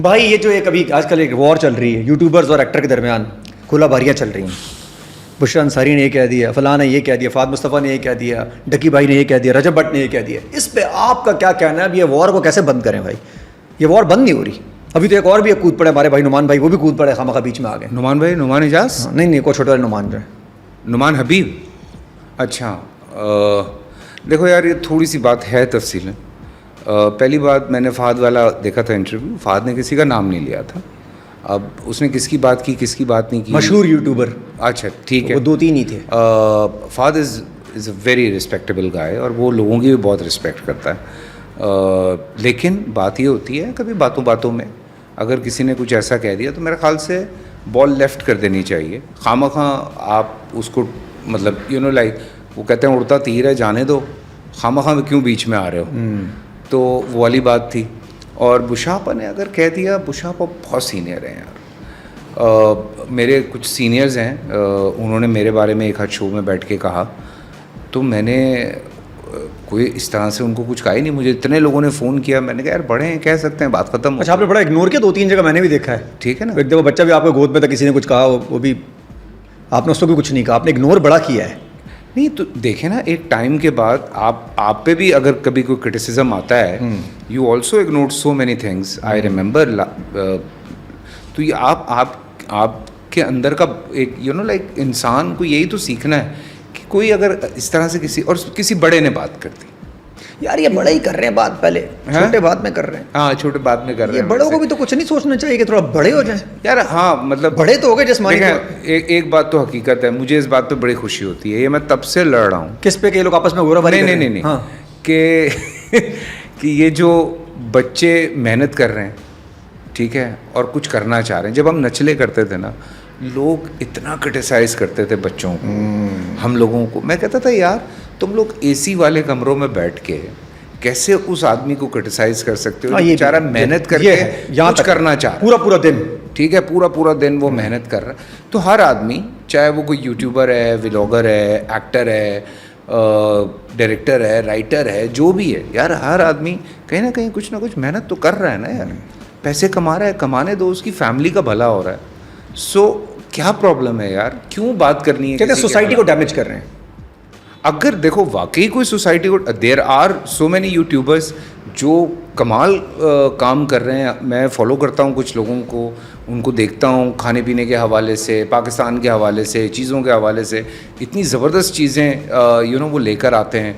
بھائی یہ جو ایک ابھی آج کل ایک وار چل رہی ہے یوٹیوبرز اور ایکٹر کے درمیان، کھلا باریاں چل رہی ہیں. بشرا انصاری نے یہ کہہ دیا، فلاں نے یہ کہہ دیا، فہد مصطفیٰ نے یہ کہہ دیا، ڈکی بھائی نے یہ کہہ دیا، رجب بٹ نے یہ کہہ دیا. اس پہ آپ کا کیا کہنا ہے؟ اب یہ وار کو کیسے بند کریں بھائی؟ یہ وار بند نہیں ہو رہی. ابھی تو ایک اور بھی ایک کود پڑے ہمارے بھائی نعمان بھائی، وہ بھی کود پڑے خامخواہ بیچ میں آ گئے. نعمان بھائی، نعمان اجاز؟ نہیں کوئی چھوٹے والے نعمان جو ہے، نعمان حبیب. اچھا دیکھو یار، یہ تھوڑی سی بات ہے تفصیل. پہلی بات، میں نے فہد والا دیکھا تھا انٹرویو، فہد نے کسی کا نام نہیں لیا تھا. اب اس نے کس کی بات کی کس کی بات نہیں کی، مشہور یوٹیوبر. اچھا ٹھیک ہے، وہ 2-3 ہی تھے. فہد از اے ویری رسپیکٹیبل گائے، اور وہ لوگوں کی بھی بہت رسپیکٹ کرتا ہے. لیکن بات یہ ہوتی ہے کبھی باتوں باتوں میں اگر کسی نے کچھ ایسا کہہ دیا تو میرے خیال سے بال لیفٹ کر دینی چاہیے. خواہ آپ اس کو مطلب لائک وہ کہتے ہیں اڑتا تیر ہے، جانے دو، خواہ کیوں بیچ میں آ رہے ہو. تو وہ والی بات تھی. اور بشاپا نے اگر کہہ دیا، بشاپا بہت سینئر ہیں یار. میرے کچھ سینئرز ہیں، انہوں نے میرے بارے میں ایک ہاتھ شو میں بیٹھ کے کہا، تو میں نے کوئی اس طرح سے ان کو کچھ کہا ہی نہیں. مجھے اتنے لوگوں نے فون کیا، میں نے کہا یار بڑے ہیں، کہہ سکتے ہیں، بات ختم. اچھا، آپ نے بڑا اگنور کیا 2-3 جگہ، میں نے بھی دیکھا ہے. ٹھیک ہے نا. ایک دفعہ بچہ بھی آپ کو گود میں تھا، کسی نے کچھ کہا، وہ بھی آپ نے اس کو بھی کچھ نہیں کہا، آپ نے اگنور بڑا کیا ہے. نہیں تو دیکھیں نا، ایک ٹائم کے بعد آپ پہ بھی اگر کبھی کوئی کرٹیسزم آتا ہے، you also ignored so many things. I remember. تو یہ آپ کے اندر کا ایک لائک انسان کو یہی تو سیکھنا ہے کہ کوئی اگر اس طرح سے کسی بڑے نے بات کر دی، یار یہ بڑے ہی کر رہے ہیں بات، پہلے چھوٹے بات میں کر رہے ہیں. ہاں چھوٹے بات میں کر رہے ہیں. بڑوں کو بھی تو کچھ نہیں سوچنا چاہیے کہ تھوڑا بڑے ہو جائیں یار. ہاں مطلب بڑے تو ہو گئے جسمانی. ایک بات تو حقیقت ہے، مجھے اس بات پہ بڑی خوشی ہوتی ہے، یہ میں تب سے لڑ رہا ہوں. کس پہ کہ یہ لوگ آپس میں غورا باری نہیں کہ یہ جو بچے محنت کر رہے ہیں، ٹھیک ہے، اور کچھ کرنا چاہ رہے ہیں. جب ہم نچلے کرتے تھے نا، لوگ اتنا کرٹیسائز کرتے تھے بچوں کو، ہم لوگوں کو. میں کہتا تھا یار تم لوگ اے سی والے کمروں میں بیٹھ کے کیسے اس آدمی کو کرٹیسائز کر سکتے ہو؟ یہ بیچارہ محنت کر کے کچھ کرنا چاہ رہا ہے، پورا دن، ٹھیک ہے، پورا دن وہ محنت کر رہا ہے. تو ہر آدمی، چاہے وہ کوئی یوٹیوبر ہے، ولاگر ہے، ایکٹر ہے، ڈائریکٹر ہے، رائٹر ہے، جو بھی ہے یار، ہر آدمی کہیں نہ کہیں کچھ نہ کچھ محنت تو کر رہا ہے نا یار. پیسے کما رہا ہے، کمانے دو، اس کی فیملی کا بھلا ہو رہا ہے. سو کیا پرابلم ہے یار؟ کیوں بات کرنی ہے؟ کہتے ہیں سوسائٹی کو ڈیمیج کر رہے ہیں. اگر دیکھو واقعی کوئی سوسائٹی کو، there are so many YouTubers جو کمال کام کر رہے ہیں. میں فالو کرتا ہوں کچھ لوگوں کو، ان کو دیکھتا ہوں کھانے پینے کے حوالے سے، پاکستان کے حوالے سے، چیزوں کے حوالے سے اتنی زبردست چیزیں وہ لے کر آتے ہیں.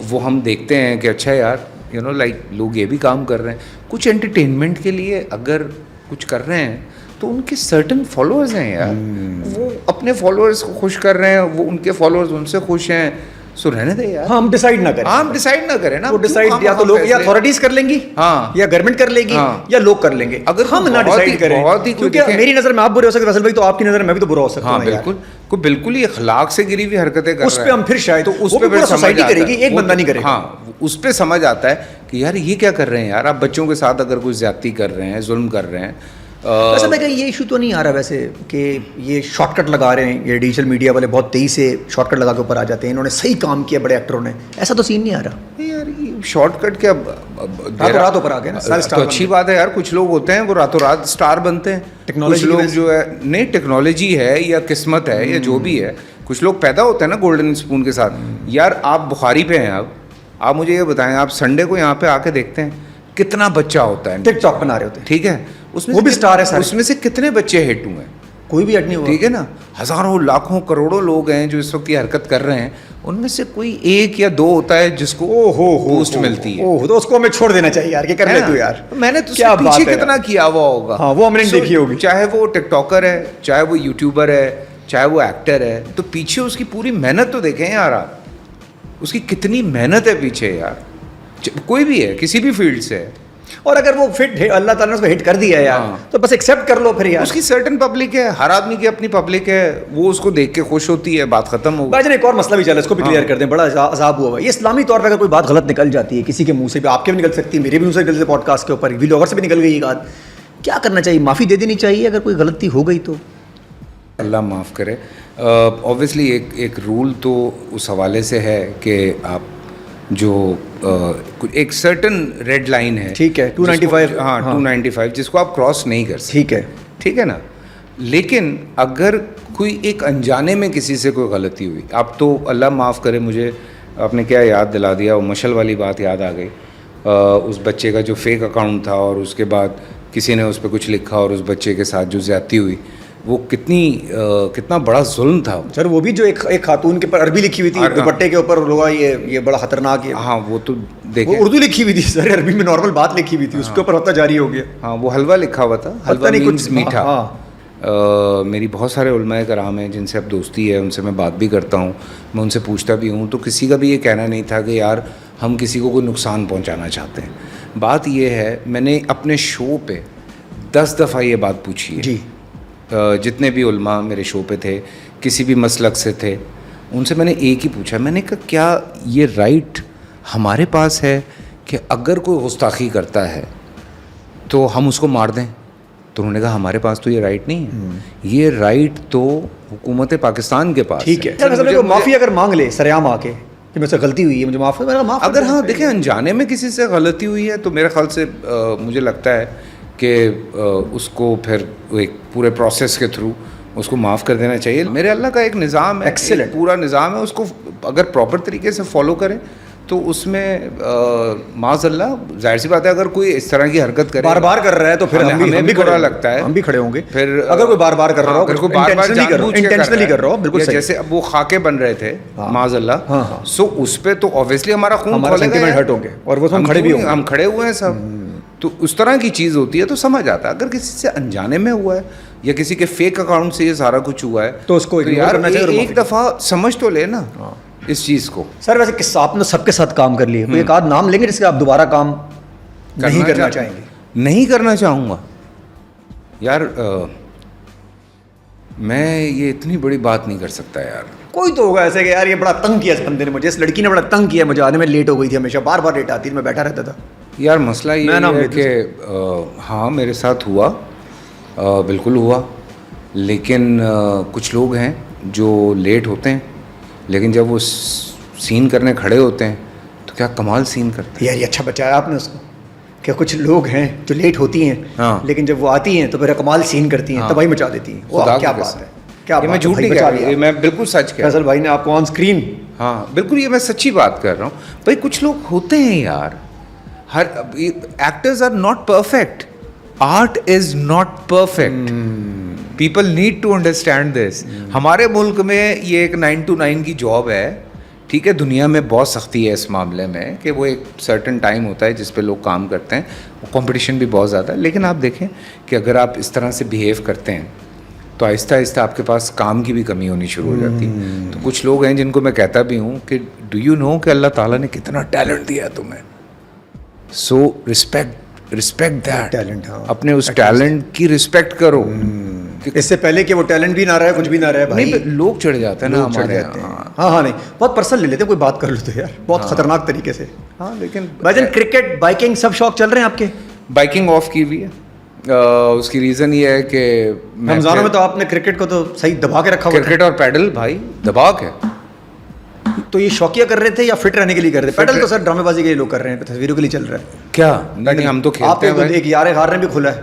وہ ہم دیکھتے ہیں کہ اچھا یار لائک لوگ یہ بھی کام کر رہے ہیں. کچھ انٹرٹینمنٹ کے لیے اگر کچھ کر رہے ہیں تو ان کے سرٹن فالوورز ہیں یار، وہ اپنے فالوورز کو خوش کر رہے ہیں، وہ ان کے فالوورز ان سے خوش ہیں. سو رہنے دے یار، ہم ڈیسائیڈ نہ کریں. ہم ڈیسائیڈ نہ کریں نا. وہ ڈیسائیڈ یا تو لوگ یا اتھارٹیز کر لیں گی، ہاں، یا گورنمنٹ کر لے گی، یا لوگ کر لیں گے. اگر ہم نہ ڈیسائیڈ کریں، کیونکہ میری نظر میں آپ برے ہو سکتے ہیں فیصل بھائی، تو آپ کی نظر میں بھی تو برا ہو سکتا ہوں. بالکل کوئی بالکل ہی اخلاق سے گری ہوئی حرکتیں کر رہا ہے، اس پہ ہم پھر شاید تو اس پہ پھر سوسائٹی کرے گی، ایک بندہ نہیں کرے گا. ہاں اس پہ سمجھ آتا ہے کہ یار یہ کیا کر رہے ہیں یار. آپ بچوں کے ساتھ اگر کوئی زیادتی کر رہے ہیں، ظلم کر رہے ہیں. ویسے میں کہ یہ ایشو تو نہیں آ رہا ویسے کہ یہ شارٹ کٹ لگا رہے ہیں، یہ ڈیجیٹل میڈیا والے بہت تیزی سے شارٹ کٹ لگا کے اوپر آ جاتے ہیں. انہوں نے صحیح کام کیا بڑے ایکٹروں نے، ایسا تو سین نہیں آ رہا یار. شارٹ کٹ کیا رات اوپر آ گئے نا، تو اچھی بات ہے یار. کچھ لوگ ہوتے ہیں وہ راتوں رات اسٹار بنتے ہیں. کچھ لوگ جو ہے نہیں، ٹیکنالوجی ہے یا قسمت ہے یا جو بھی ہے، کچھ لوگ پیدا ہوتے ہیں نا گولڈن اسپون کے ساتھ. یار آپ بخاری پہ ہیں، اب آپ مجھے یہ بتائیں، آپ سنڈے کو یہاں پہ آ کے دیکھتے ہیں کتنا بچہ ہوتا ہے، ٹک ٹاک بنا رہے ہوتے ہیں، ٹھیک ہے، اس میں وہ بھی اسٹار ہے، اس میں سے کتنے بچے ہٹ ہوئے ہیں؟ کوئی بھی ہٹ نہیں ہوا، ٹھیک ہے نا. ہزاروں لاکھوں کروڑوں لوگ ہیں جو اس وقت یہ حرکت کر رہے ہیں، ان میں سے کوئی ایک یا دو ہوتا ہے جس کو بوسٹ ملتی ہے. تو اس کو ہمیں چھوڑ دینا چاہیے یار، کہ کر لے تو یار. میں نے تو پیچھے کتنا کیا ہوا ہوگا. ہاں وہ ہم نے دیکھی ہوگی، چاہے وہ ٹک ٹاکر ہے، چاہے وہ یوٹیوبر ہے، چاہے وہ ایکٹر ہے، تو پیچھے اس کی پوری محنت تو دیکھیں یار آپ. اس کی کتنی محنت ہے پیچھے یار. کوئی بھی ہے، کسی بھی فیلڈ سے ہے، اور اگر وہ فٹ اللہ تعالیٰ نے اس کو ہٹ کر دیا ہے یار، تو بس ایکسیپٹ کر لو پھر یار. اس کی سرٹن پبلک ہے، ہر آدمی کی اپنی پبلک ہے، وہ اس کو دیکھ کے خوش ہوتی ہے، بات ختم ہوگی. بھائی جان ایک اور مسئلہ بھی چلا، اس کو بھی کلیئر کر دیں، بڑا عذاب ہوا ہے. یہ اسلامی طور پر اگر کوئی بات غلط نکل جاتی ہے کسی کے منہ سے بھی، آپ کے بھی نکل سکتی ہے، میرے بھی منہ سے نکل سکتی ہے، پوڈ کاسٹ کے اوپر ویلاگر سے بھی نکل گئی یہ بات، کیا کرنا چاہیے؟ معافی دے دینی چاہیے اگر کوئی غلطی ہو گئی تو؟ اللہ معاف کرے. اوبویسلی ایک رول تو اس حوالے سے ہے کہ آپ جو ایک سرٹن ریڈ لائن ہے, ٹھیک ہے, 295, ہاں 295, جس کو آپ کراس نہیں کر سکتے, ٹھیک ہے نا. لیکن اگر کوئی ایک انجانے میں کسی سے کوئی غلطی ہوئی, آپ تو اللہ معاف کرے, مجھے آپ نے کیا یاد دلا دیا, وہ مشل والی بات یاد آ گئی. اس بچے کا جو فیک اکاؤنٹ تھا اور اس کے بعد کسی نے اس پہ کچھ لکھا اور اس بچے کے ساتھ جو زیادتی ہوئی, وہ کتنا بڑا ظلم تھا سر. وہ بھی جو ایک خاتون کے پر عربی لکھی ہوئی تھی دوپٹے کے اوپر, لوگا یہ بڑا خطرناک ہے. ہاں وہ تو دیکھیں, وہ اردو لکھی ہوئی تھی سر, عربی میں نارمل بات لکھی ہوئی تھی, اس کے اوپر ہوتا جاری ہو گیا. ہاں وہ حلوہ لکھا ہوا تھا, حلوہ مینز میٹھا. میری بہت سارے علماء کرام ہیں جن سے اب دوستی ہے, ان سے میں بات بھی کرتا ہوں, میں ان سے پوچھتا بھی ہوں, تو کسی کا بھی یہ کہنا نہیں تھا کہ یار ہم کسی کو کوئی نقصان پہنچانا چاہتے ہیں. بات یہ ہے, میں نے اپنے شو پہ 10 دفعہ یہ بات پوچھی ہے جی, جتنے بھی علماء میرے شو پہ تھے, کسی بھی مسلک سے تھے, ان سے میں نے ایک ہی پوچھا, میں نے کہا کیا یہ رائٹ ہمارے پاس ہے کہ اگر کوئی گستاخی کرتا ہے تو ہم اس کو مار دیں؟ تو انہوں نے کہا ہمارے پاس تو یہ رائٹ نہیں ہے, یہ رائٹ تو حکومت پاکستان کے پاس. ٹھیک ہے, معافی اگر مانگ لے سریعام آ کے کہ مجھ سے غلطی ہوئی ہے, مجھے معاف اگر ہاں دیکھیں انجانے میں کسی سے غلطی ہوئی ہے تو میرے خیال سے مجھے لگتا ہے کہ اس کو پھر ایک پورے پروسیس کے تھرو اس کو معاف کر دینا چاہیے. میرے اللہ کا ایک نظام ہے, ایک پورا نظام ہے, اس کو اگر پراپر طریقے سے فالو کریں تو اس میں معاذ اللہ ظاہر سی بات ہے, اگر کوئی اس طرح کی حرکت کرے, بار بار کر رہا ہے تو پھر ہمیں بھی برا لگتا ہے, ہم بھی کھڑے ہوں گے. پھر اگر کوئی بار بار کر رہا ہو, اگر کوئی بار بار انٹینشنلی کر رہا ہو, بالکل صحیح. جیسے اب وہ خاکے بن رہے تھے معاذ اللہ, سو اس پہ تو اوبویسلی ہمارا خون کھولے گا, ہرٹ ہوں گے, اور وہ ہم کھڑے بھی ہوں گے, ہم کھڑے ہوئے ہیں سب. تو اس طرح کی چیز ہوتی ہے تو سمجھ آتا ہے. اگر کسی سے انجانے میں ہوا ہے یا کسی کے فیک اکاؤنٹ سے یہ سارا کچھ ہوا ہے تو اس کو ایک دفعہ سمجھ تو لے نا اس چیز کو. سر ویسے آپ نے سب کے ساتھ کام کر لیے, کوئی ایک آدھ نام لیں گے جس کے آپ دوبارہ کام نہیں کرنا چاہیں گے؟ نہیں کرنا چاہوں گا یار, میں یہ اتنی بڑی بات نہیں کر سکتا یار. کوئی تو ہوگا ایسے کہ یار یہ بڑا تنگ کیا اس بندے نے مجھے, اس لڑکی نے بڑا تنگ کیا مجھے, آنے میں لیٹ ہو گئی تھی, ہمیشہ بار بار لیٹ آتی تھی, میں بیٹھا رہتا تھا. یار مسئلہ یہ ہے کہ ہاں میرے ساتھ ہوا, بالکل ہوا, لیکن کچھ لوگ ہیں جو لیٹ ہوتے ہیں لیکن جب وہ سین کرنے کھڑے ہوتے ہیں تو کیا کمال سین کرتے ہیں. یار یہ اچھا بچایا آپ نے اس کو, کہ کچھ لوگ ہیں جو لیٹ ہوتی ہیں لیکن جب وہ آتی ہیں تو پھر کمال سین کرتی ہیں, تباہی مچا دیتی ہیں. کیا بات ہے, کیا میں جھوٹ نہیں کہہ رہا, میں بالکل سچ کہہ رہا ہوں. فیصل بھائی نے آپ کو آن اسکرین, ہاں بالکل یہ میں سچی بات کر رہا ہوں بھائی. کچھ لوگ ہوتے ہیں یار, ہر actors are not perfect, art is not perfect, people need to understand this. ہمارے ملک میں یہ ایک 9 to 9 کی جاب ہے, ٹھیک ہے, دنیا میں بہت سختی ہے اس معاملے میں کہ وہ ایک سرٹن ٹائم ہوتا ہے جس پہ لوگ کام کرتے ہیں, کمپٹیشن بھی بہت زیادہ ہے. لیکن آپ دیکھیں کہ اگر آپ اس طرح سے بیہیو کرتے ہیں تو آہستہ آہستہ آپ کے پاس کام کی بھی کمی ہونی شروع ہو جاتی ہے. تو کچھ لوگ ہیں جن کو میں کہتا بھی ہوں کہ ڈو یو نو کہ اللہ تعالیٰ نے کتنا ٹیلنٹ دیا ہے تمہیں, سو رسپیکٹ دیٹ ٹیلنٹ, اپنے اس ٹیلنٹ کی رسپیکٹ کرو. اس سے پہلے کہ وہ ٹیلنٹ بھی نہ رہے, کچھ بھی نہ رہے بھائی, لوگ چڑھ جاتے ہیں نا ہمارے. ہاں نہیں, بہت پرسنل لے لیتے ہیں, کوئی بات کر لیتے یار بہت خطرناک طریقے سے. ہاں لیکن بھائی جان کرکٹ بائکنگ سب شوق چل رہے ہیں آپ کے؟ بائکنگ آف کی ہوئی ہے, اس کی ریزن یہ ہے کہ رمضانوں میں تو آپ نے کرکٹ کو تو صحیح دبا کے رکھا ہوا. کرکٹ اور پیڈل بھائی دبا کے. تو یہ شوقیہ کر رہے تھے یا فٹ رہنے کے لیے کر رہے تھے؟ پیڈل تو سر ڈرامے بازی کے لیے لوگ کر رہے ہیں, تصویروں کے لیے چل رہا ہے. کیا نہیں, ہم تو کھیلتے ہیں. ایک یار غار نے بھی کھلا ہے.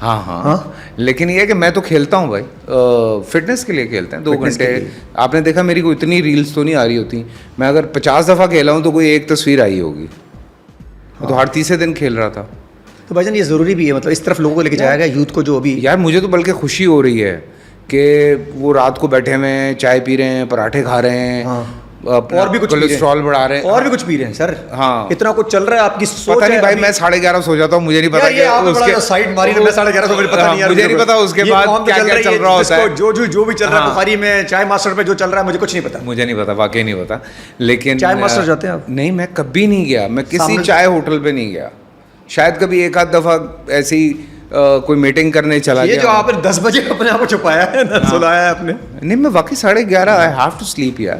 ہاں ہاں, لیکن یہ کہ میں تو کھیلتا ہوں بھائی, فٹنس کے لیے کھیلتے ہیں 2 گھنٹے. آپ نے دیکھا میری کوئی اتنی ریلز تو نہیں آ رہی ہوتی, میں اگر 50 دفعہ کھیلا ہوں تو کوئی ایک تصویر آئی ہوگی. تو ہر تیسرے دن کھیل رہا تھا. تو بھائی جان یہ ضروری بھی ہے, مطلب اس طرف لوگوں کو لے کے جائے گا یوتھ کو, جو ابھی یار مجھے تو بلکہ خوشی ہو رہی ہے کہ وہ رات کو بیٹھے ہوئے ہیں, چائے پی رہے ہیں, پراٹھے کھا رہے ہیں, اور بھی کچھ کولیسٹرول بڑھا رہے ہیں, اور بھی کچھ پی رہے ہیں سر. ہاں اتنا کچھ چل رہا ہے, آپ کی سوچ نہیں بھائی. میں 11:30 سو جاتا ہوں, مجھے نہیں پتا کہ اس کے سائڈ ماری میں 11:30 مجھے پتہ نہیں, مجھے نہیں پتا اس کے بعد کیا کیا چل رہا ہوتا ہے. جو بھی چل رہا ہے بخاری میں چائے ماسٹر پہ جو چل رہا ہے مجھے کچھ نہیں پتا. مجھے نہیں پتا, واقعی نہیں پتا. لیکن چائے ماسٹر جاتے ہیں آپ؟ نہیں, میں کبھی نہیں گیا, میں کسی چائے ہوٹل پہ نہیں گیا. شاید کبھی ایک آدھ دفعہ ایسی کوئی میٹنگ کرنے چلا گیا. یہ جو آپ نے 10 بجے اپنے آپ کو چھپایا ہے, سلایا ہے آپ نے. نہیں, میں واقعی 11:30 آئی ہیو ٹو سلیپ یار.